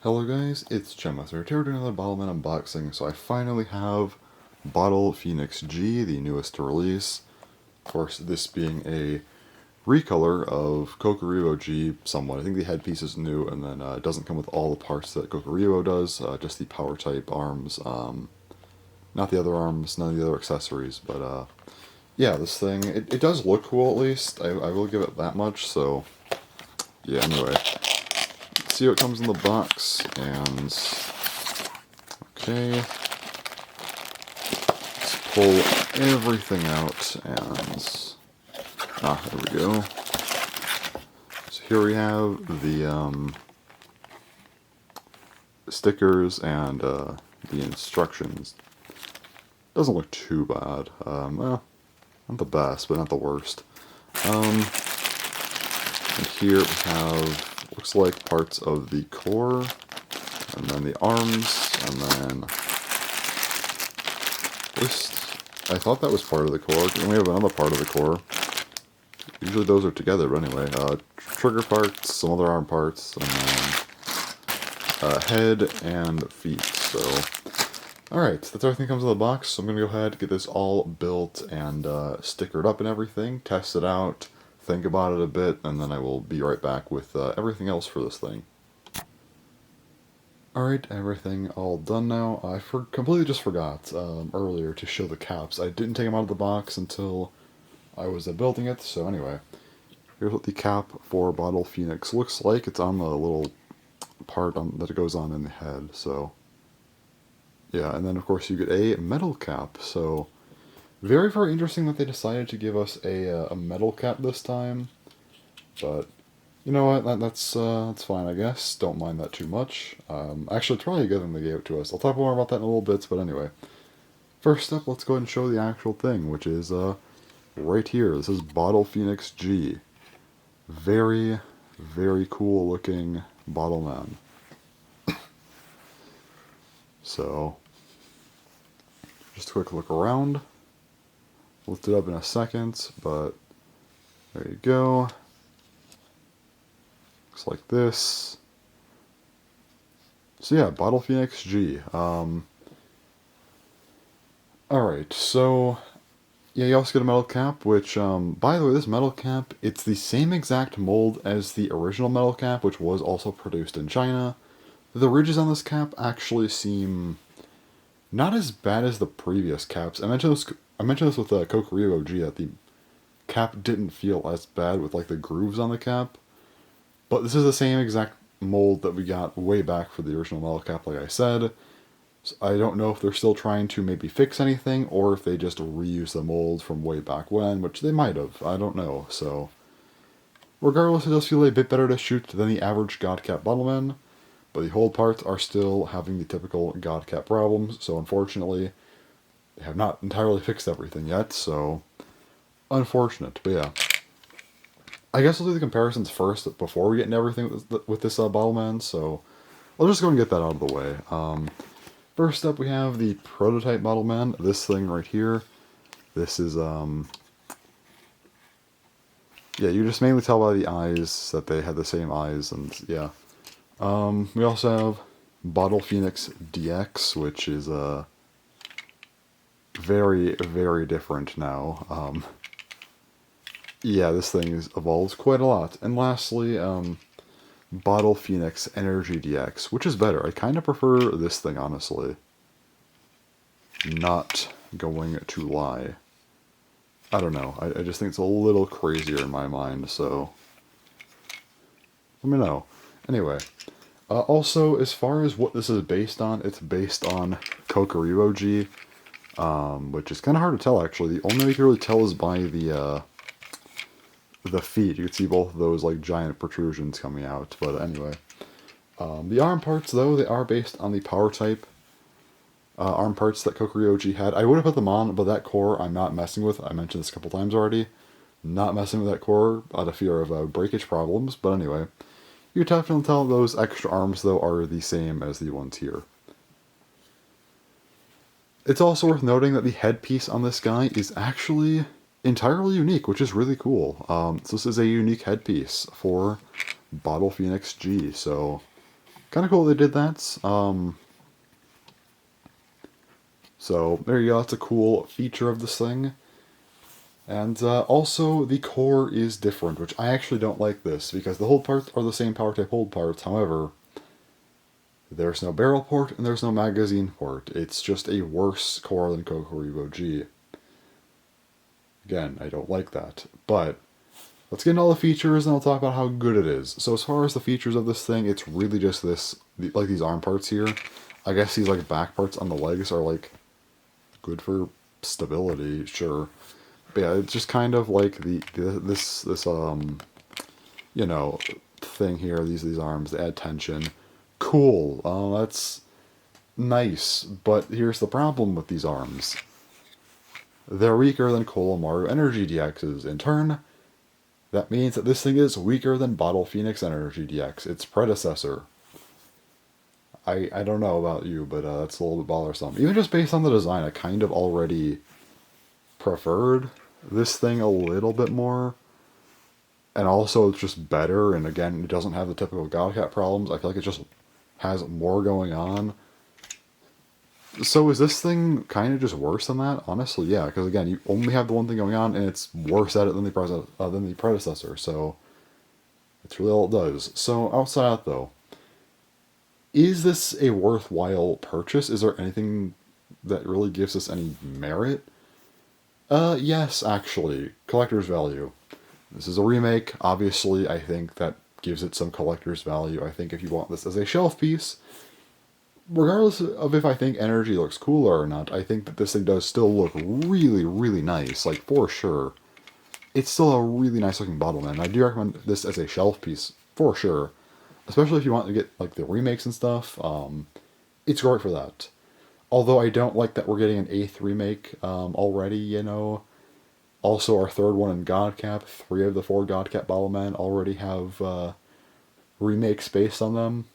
Hello guys, it's Chemmaster here doing another Bottleman unboxing. So I finally have Bottle Phoenix G, the newest to release. Of course, this being a recolor of Kokuryuo G somewhat. I think the headpiece is new, and then it doesn't come with all the parts that Kokuryuo does, just the power type arms, not the other arms, none of the other accessories, but yeah, this thing, it does look cool at least. I will give it that much, so yeah, anyway. See what comes in the box, and okay, let's pull everything out, and there we go. So here we have the stickers and the instructions. Doesn't look too bad. Well, not the best, but not the worst. And here we have, looks like parts of the core, and then the arms, and then this. I thought that was part of the core, and we have another part of the core. Usually those are together, but anyway. Trigger parts, some other arm parts, and then head and feet. So, alright, that's everything that comes in the box. So I'm going to go ahead and get this all built and stickered up and everything, test it out, think about it a bit, and then I will be right back with everything else for this thing. Alright, everything all done now. I completely just forgot earlier to show the caps. I didn't take them out of the box until I was building it, so anyway. Here's what the cap for Bottle Phoenix looks like. It's on the little part that it goes on in the head, so yeah, and then of course you get a metal cap, so very, very interesting that they decided to give us a metal cap this time, but you know what, that's fine, I guess. Don't mind that too much. Actually, it's probably a good thing they gave it to us. I'll talk more about that in a little bit, but anyway. First up, let's go ahead and show the actual thing, which is right here. This is Bottle Phoenix G. Very, very cool looking Bottleman. So, just a quick look around. Lift it up in a second, but there you go. Looks like this. So yeah, Bottle Phoenix G. Alright, so yeah, you also get a metal cap, which, by the way, this metal cap, it's the same exact mold as the original metal cap, which was also produced in China. The ridges on this cap actually seem not as bad as the previous caps. I mentioned this with Kokuryuo G, that the cap didn't feel as bad with like the grooves on the cap. But this is the same exact mold that we got way back for the original metal cap, like I said. So I don't know if they're still trying to maybe fix anything, or if they just reuse the mold from way back when, which they might have. I don't know. So, regardless, it does feel a bit better to shoot than the average God Cap Bottleman, but the hold parts are still having the typical God Cap problems, so unfortunately, they have not entirely fixed everything yet, so unfortunate, but yeah. I guess I'll do the comparisons first before we get into everything with this Bottleman, so I'll just go and get that out of the way. First up, we have the prototype Bottleman, this thing right here. This is, yeah, you just mainly tell by the eyes that they had the same eyes, and yeah. We also have Bottle Phoenix DX, which is, very, very different now. Yeah, this thing has evolved quite a lot. And lastly, Bottle Phoenix Energy DX, which is better. I kind of prefer this thing, honestly. Not going to lie. I don't know. I just think it's a little crazier in my mind, so let me know. Anyway, also, as far as what this is based on, it's based on Kokuryuo G, which is kind of hard to tell, actually. The only way you can really tell is by the feet. You can see both of those like giant protrusions coming out, but anyway. The arm parts, though, they are based on the power type arm parts that Kokuryuo G had. I would have put them on, but that core I'm not messing with. I mentioned this a couple times already. Not messing with that core out of fear of breakage problems, but anyway. You can definitely tell those extra arms, though, are the same as the ones here. It's also worth noting that the headpiece on this guy is actually entirely unique, which is really cool. So this is a unique headpiece for Bottle Phoenix G, so kind of cool they did that. So there you go. That's a cool feature of this thing. And also, the core is different, which I actually don't like this, because the hold parts are the same power type hold parts. However, there's no barrel port and there's no magazine port. It's just a worse core than Kokuribo G. Again, I don't like that. But let's get into all the features and I'll talk about how good it is. So as far as the features of this thing, it's really just this, like these arm parts here. I guess these like back parts on the legs are like good for stability, sure. But yeah, it's just kind of like this you know, thing here, these arms, they add tension. Cool. That's nice, but here's the problem with these arms. They're weaker than Kolomaru Energy DXs. In turn, that means that this thing is weaker than Bottle Phoenix Energy DX, its predecessor. I don't know about you, but that's a little bit bothersome. Even just based on the design, I kind of already preferred this thing a little bit more. And also, it's just better, and again, it doesn't have the typical Godcat problems. I feel like it just has more going on. So is this thing kind of just worse than that? Honestly, yeah, because again, you only have the one thing going on, and it's worse at it than the predecessor, so it's really all it does. So outside of that, though, is this a worthwhile purchase? Is there anything that really gives this any merit? Yes, actually. Collector's value. This is a remake. Obviously, I think that gives it some collector's value. I think if you want this as a shelf piece, regardless of if I think Energy looks cooler or not, I think that this thing does still look really, really nice. Like, for sure. It's still a really nice looking Bottleman. I do recommend this as a shelf piece, for sure. Especially if you want to get, like, the remakes and stuff. It's great for that. Although I don't like that we're getting an 8th remake already, you know. Also, our third one in Godcap, 3 of the 4 Godcap Bottlemen already have remakes based on them.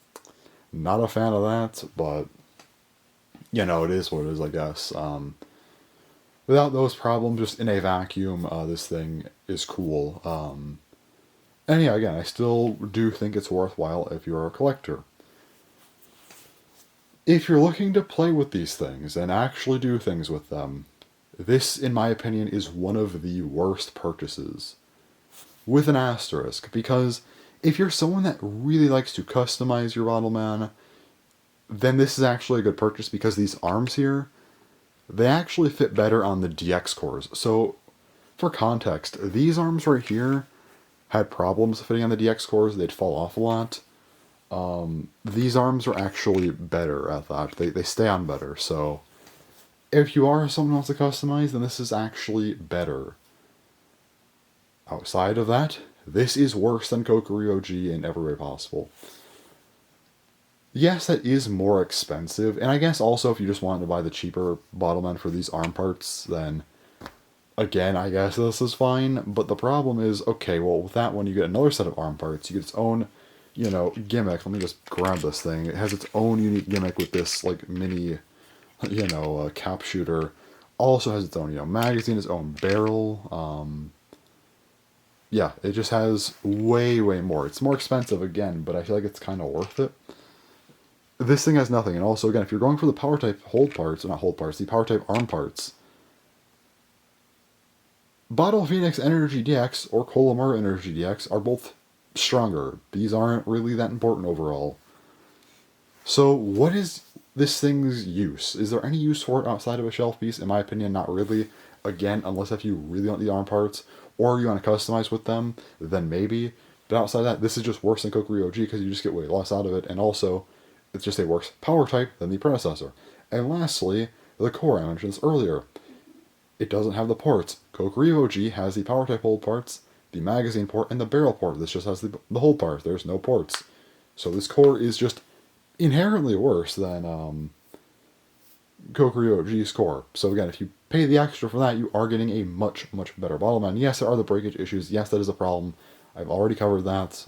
Not a fan of that, but, you know, it is what it is, I guess. Without those problems, just in a vacuum, this thing is cool. And yeah, again, I still do think it's worthwhile if you're a collector. If you're looking to play with these things and actually do things with them, this, in my opinion, is one of the worst purchases. With an asterisk, because if you're someone that really likes to customize your Bottleman, then this is actually a good purchase because these arms here, they actually fit better on the DX cores. So, for context, these arms right here had problems fitting on the DX cores. They'd fall off a lot. These arms are actually better at that. They stay on better, so if you are someone else to customize, then this is actually better. Outside of that, this is worse than Kokiri OG in every way possible. Yes, that is more expensive, and I guess also if you just wanted to buy the cheaper Bottleman for these arm parts, then again, I guess this is fine, but the problem is, okay, well, with that one you get another set of arm parts, you get its own, you know, gimmick. Let me just grab this thing. It has its own unique gimmick with this, like, mini, you know, cap shooter. Also has its own, you know, magazine, its own barrel. Yeah, it just has way, way more. It's more expensive again, but I feel like it's kind of worth it. This thing has nothing, and also, again, if you're going for the power type hold parts, or not hold parts, the power type arm parts, Bottle Phoenix Energy DX or Kolomaru Energy DX are both stronger. These aren't really that important overall. So what is this thing's use? Is there any use for it outside of a shelf piece? In my opinion, not really. Again, unless if you really want the arm parts, or you want to customize with them, then maybe. But outside of that, this is just worse than Kokiri OG because you just get way less out of it, and also, it's just a worse power type than the predecessor. And lastly, the core, I mentioned this earlier. It doesn't have the ports. Kokiri OG has the power type hold parts, the magazine port, and the barrel port. This just has the hold part. There's no ports. So this core is just inherently worse than Kokiri OG's core. So again, if you pay the extra for that, you are getting a much, much better Bottleman. Yes, there are the breakage issues. Yes, that is a problem. I've already covered that.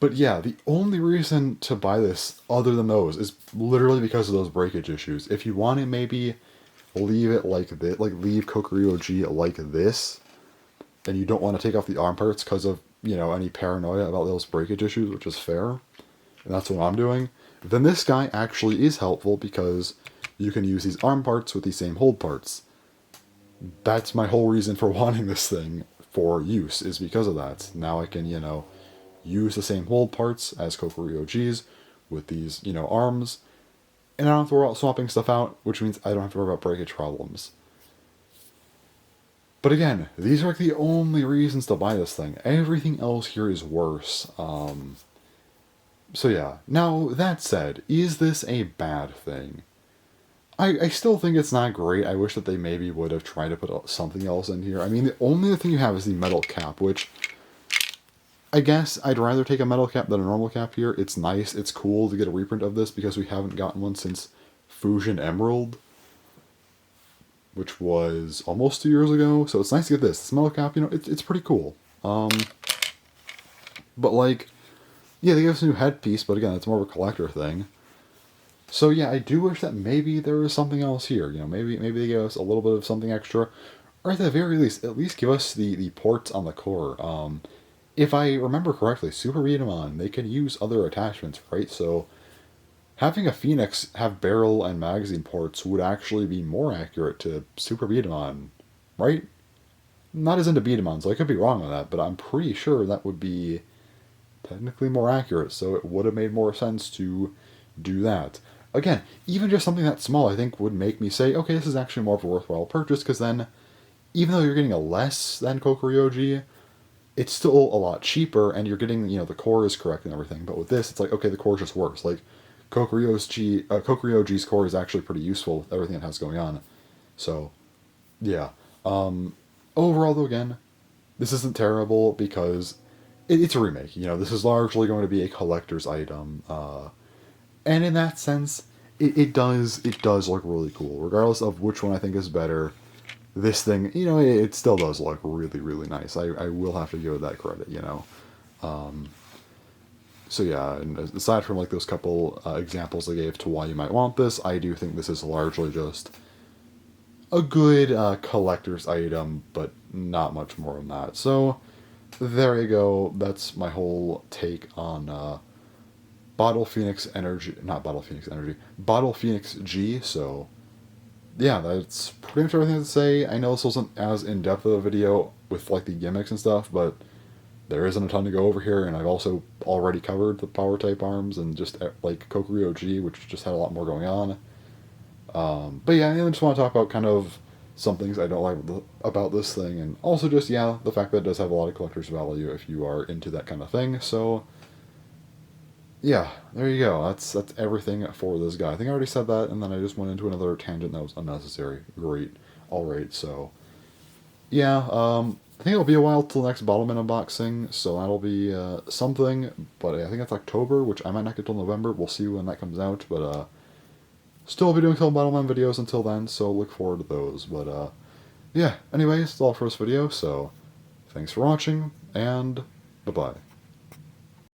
But yeah, the only reason to buy this, other than those, is literally because of those breakage issues. If you want to maybe leave it like this, like leave Kokiri OG like this, and you don't want to take off the arm parts because of any paranoia about those breakage issues, which is fair, and that's what I'm doing, then this guy actually is helpful because you can use these arm parts with these same hold parts. That's my whole reason for wanting this thing for use, is because of that. Now I can, use the same hold parts as Kokuryuji's with these, arms, and I don't have to worry about swapping stuff out, which means I don't have to worry about breakage problems. But again, these are like the only reasons to buy this thing. Everything else here is worse. So yeah, now that said, is this a bad thing? I still think it's not great. I wish that they maybe would have tried to put something else in here. I mean, the only other thing you have is the metal cap, which I guess I'd rather take a metal cap than a normal cap here. It's nice, it's cool to get a reprint of this because we haven't gotten one since Fusion Emerald, which was almost 2 years ago. So it's nice to get this. This metal cap, it's pretty cool. But like, yeah, they gave us a new headpiece, but again, it's more of a collector thing. So yeah, I do wish that maybe there was something else here. Maybe they gave us a little bit of something extra, or at the very least, at least give us the ports on the core. If I remember correctly, Super Beat'em, they can use other attachments, right? So having a Phoenix have barrel and magazine ports would actually be more accurate to Super Beat'em, right? Not as into Beat'em, so I could be wrong on that, but I'm pretty sure that would be technically more accurate, so it would have made more sense to do that. Again, even just something that small, I think, would make me say, okay, this is actually more of a worthwhile purchase, because then, even though you're getting a less than Kokuryoji, it's still a lot cheaper, and you're getting, the core is correct and everything. But with this, it's like, okay, the core just works. Like, Kokuryoji's core is actually pretty useful with everything it has going on. So, yeah. Overall, though, again, this isn't terrible because it's a remake. This is largely going to be a collector's item. And in that sense, it does look really cool. Regardless of which one I think is better, this thing, it still does look really, really nice. I will have to give it that credit, So yeah, and aside from like those couple examples I gave to why you might want this, I do think this is largely just a good collector's item, but not much more than that. So there you go. That's my whole take on Bottle Phoenix G. So yeah, that's pretty much everything to say. I know this wasn't as in-depth of a video with like the gimmicks and stuff, but there isn't a ton to go over here, and I've also already covered the power type arms and just like Kokuryo-G, which just had a lot more going on. But yeah, I just want to talk about kind of some things I don't like about this thing, and also just, yeah, the fact that it does have a lot of collector's value if you are into that kind of thing. So yeah, there you go. That's everything for this guy. I think I already said that, and then I just went into another tangent that was unnecessary. Great. Alright, so yeah, I think it'll be a while till the next Bottleman unboxing, so that'll be something, but I think it's October, which I might not get till November. We'll see when that comes out, but still be doing some Bottleman videos until then, so look forward to those. But yeah, anyways, that's all for this video, so thanks for watching, and bye-bye.